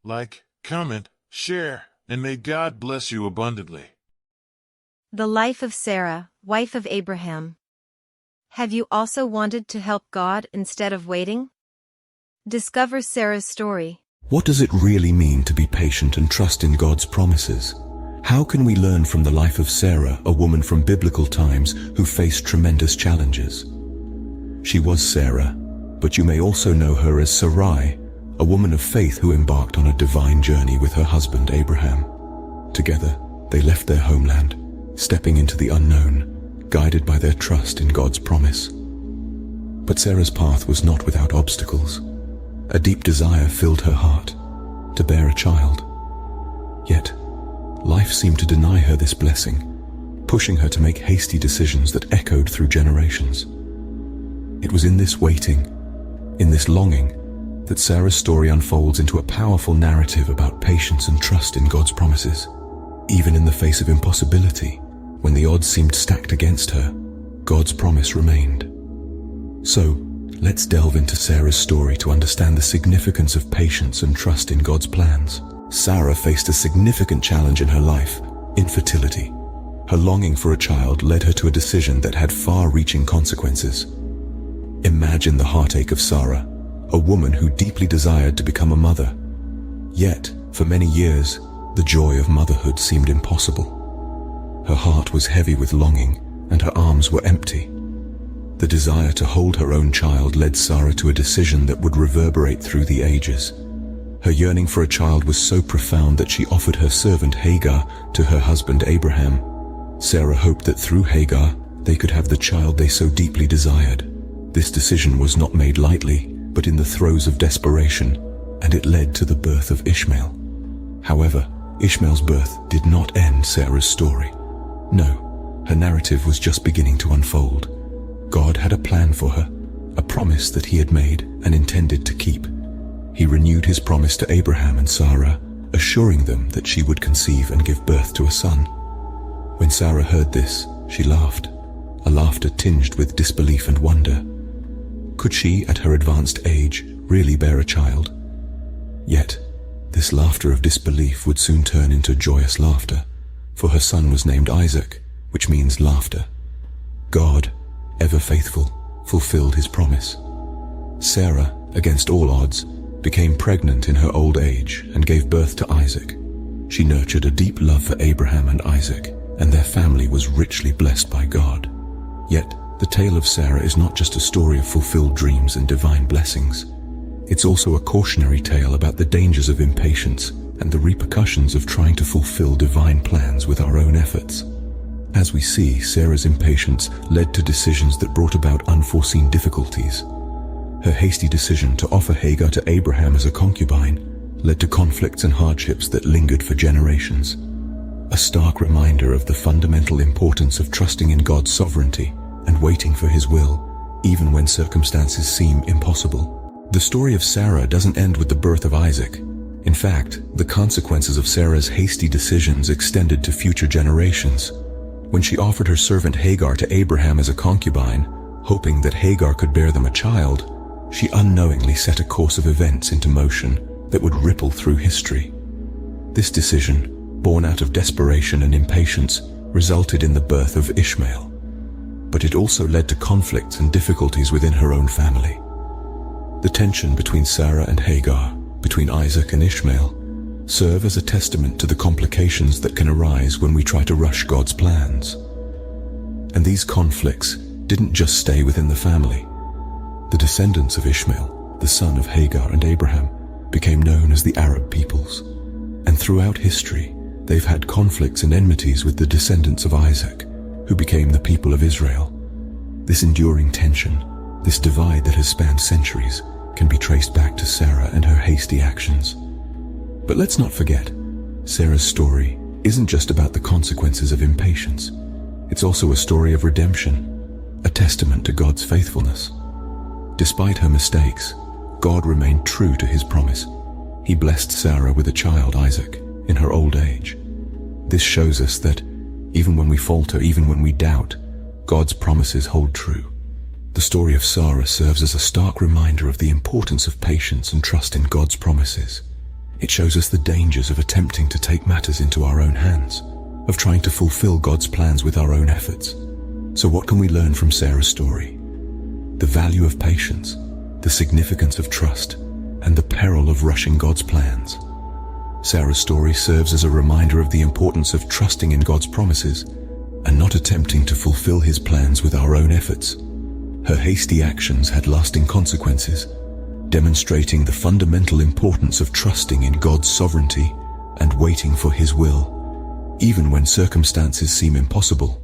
like, comment, share, and may God bless you abundantly. The life of Sarah, wife of Abraham. Have you also wanted to help God instead of waiting? Discover Sarah's story. What does it really mean to be patient and trust in God's promises? How can we learn from the life of Sarah, a woman from biblical times who faced tremendous challenges? She was Sarah, but you may also know her as Sarai, a woman of faith who embarked on a divine journey with her husband Abraham. Together, they left their homeland, stepping into the unknown, guided by their trust in God's promise. But Sarah's path was not without obstacles. A deep desire filled her heart to bear a child. Yet, life seemed to deny her this blessing, pushing her to make hasty decisions that echoed through generations. It was in this waiting, in this longing, that Sarah's story unfolds into a powerful narrative about patience and trust in God's promises. Even in the face of impossibility, when the odds seemed stacked against her, God's promise remained. So, let's delve into Sarah's story to understand the significance of patience and trust in God's plans. Sarah faced a significant challenge in her life: infertility. Her longing for a child led her to a decision that had far-reaching consequences. Imagine the heartache of Sarah, a woman who deeply desired to become a mother. Yet, for many years, the joy of motherhood seemed impossible. Her heart was heavy with longing, and her arms were empty. The desire to hold her own child led Sarah to a decision that would reverberate through the ages. Her yearning for a child was so profound that she offered her servant Hagar to her husband Abraham. Sarah hoped that through Hagar, they could have the child they so deeply desired. This decision was not made lightly, but in the throes of desperation, and it led to the birth of Ishmael. However, Ishmael's birth did not end Sarah's story. No, her narrative was just beginning to unfold. God had a plan for her, a promise that he had made and intended to keep. He renewed his promise to Abraham and Sarah, assuring them that she would conceive and give birth to a son. When Sarah heard this, she laughed, a laughter tinged with disbelief and wonder. Could she, at her advanced age, really bear a child? Yet, this laughter of disbelief would soon turn into joyous laughter, for her son was named Isaac, which means laughter. God, ever faithful, fulfilled his promise. Sarah, against all odds, became pregnant in her old age and gave birth to Isaac. She nurtured a deep love for Abraham and Isaac, and their family was richly blessed by God. Yet, the tale of Sarah is not just a story of fulfilled dreams and divine blessings. It's also a cautionary tale about the dangers of impatience and the repercussions of trying to fulfill divine plans with our own efforts. As we see, Sarah's impatience led to decisions that brought about unforeseen difficulties. Her hasty decision to offer Hagar to Abraham as a concubine led to conflicts and hardships that lingered for generations. A stark reminder of the fundamental importance of trusting in God's sovereignty and waiting for his will, even when circumstances seem impossible. The story of Sarah doesn't end with the birth of Isaac. In fact, the consequences of Sarah's hasty decisions extended to future generations. When she offered her servant Hagar to Abraham as a concubine, hoping that Hagar could bear them a child, she unknowingly set a course of events into motion that would ripple through history. This decision, born out of desperation and impatience, resulted in the birth of Ishmael. But it also led to conflicts and difficulties within her own family. The tension between Sarah and Hagar, between Isaac and Ishmael, serve as a testament to the complications that can arise when we try to rush God's plans. And these conflicts didn't just stay within the family. The descendants of Ishmael, the son of Hagar and Abraham, became known as the Arab peoples. And throughout history, they've had conflicts and enmities with the descendants of Isaac, who became the people of Israel. This enduring tension, this divide that has spanned centuries, can be traced back to Sarah and her hasty actions. But let's not forget, Sarah's story isn't just about the consequences of impatience. It's also a story of redemption, a testament to God's faithfulness. Despite her mistakes, God remained true to his promise. He blessed Sarah with a child, Isaac, in her old age. This shows us that even when we falter, even when we doubt, God's promises hold true. The story of Sarah serves as a stark reminder of the importance of patience and trust in God's promises. It shows us the dangers of attempting to take matters into our own hands, of trying to fulfill God's plans with our own efforts. So what can we learn from Sarah's story? The value of patience, the significance of trust, and the peril of rushing God's plans. Sarah's story serves as a reminder of the importance of trusting in God's promises and not attempting to fulfill His plans with our own efforts. Her hasty actions had lasting consequences, demonstrating the fundamental importance of trusting in God's sovereignty and waiting for His will, even when circumstances seem impossible.